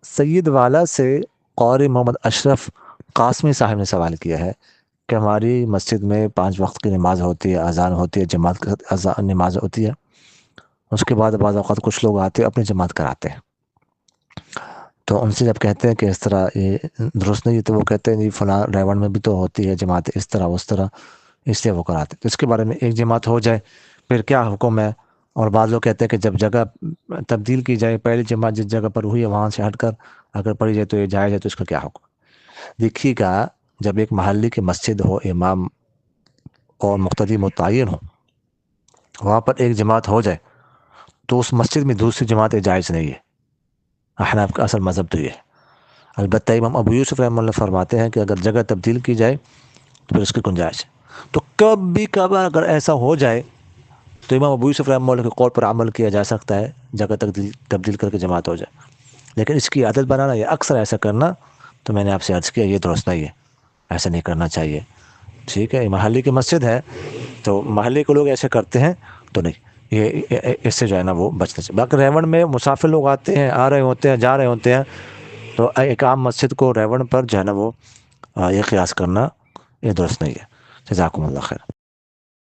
سید والا سے قاری محمد اشرف قاسمی صاحب نے سوال کیا ہے کہ ہماری مسجد میں 5 وقت کی نماز ہوتی ہے، اذان ہوتی ہے، جماعت کے ساتھ نماز ہوتی ہے، اس کے بعد بعض اوقات کچھ لوگ آتے ہیں اپنی جماعت کراتے ہیں، تو ان سے جب کہتے ہیں کہ اس طرح یہ درست نہیں ہے، تو وہ کہتے ہیں جی فلاں ریون میں بھی تو ہوتی ہے جماعت اس طرح اس طرح، اس لیے وہ کراتے ہیں۔ تو اس کے بارے میں ایک جماعت ہو جائے پھر کیا حکم ہے؟ اور بعض لوگ کہتے ہیں کہ جب جگہ تبدیل کی جائے، پہلی جماعت جس جگہ پر ہوئی ہے وہاں سے ہٹ کر اگر پڑھی جائے تو یہ جائز ہے، تو اس کا کیا حکم؟ دیکھیے گا، جب ایک محلے کی مسجد ہو، امام اور مقتدی متعین ہو، وہاں پر ایک جماعت ہو جائے تو اس مسجد میں دوسری جماعت جائز نہیں ہے۔ احناف کا اصل مذہب تو یہ ہے۔ البتہ امام ابو یوسف رحمہ اللہ فرماتے ہیں کہ اگر جگہ تبدیل کی جائے تو پھر اس کی گنجائش ہے۔ تو کبھی کبھار اگر ایسا ہو جائے تو امام ابو یوسف رحمہ اللہ کے قول پر عمل کیا جا سکتا ہے، جگہ تبدیل کر کے جماعت ہو جائے، لیکن اس کی عادت بنانا یا اکثر ایسا کرنا، تو میں نے آپ سے عرض کیا یہ درست نہیں ہے، ایسا نہیں کرنا چاہیے۔ ٹھیک ہے، یہ محلے کی مسجد ہے تو محلے کے لوگ ایسے کرتے ہیں تو نہیں، یہ اس سے جو ہے نا وہ بچنا چاہیے۔ باقی ریون میں مسافر لوگ آتے ہیں، آ رہے ہوتے ہیں، جا رہے ہوتے ہیں، تو ایک عام مسجد کو ریون پر جو ہے نا وہ یہ قیاس کرنا یہ درست نہیں ہے۔ جزاکم اللہ خیر۔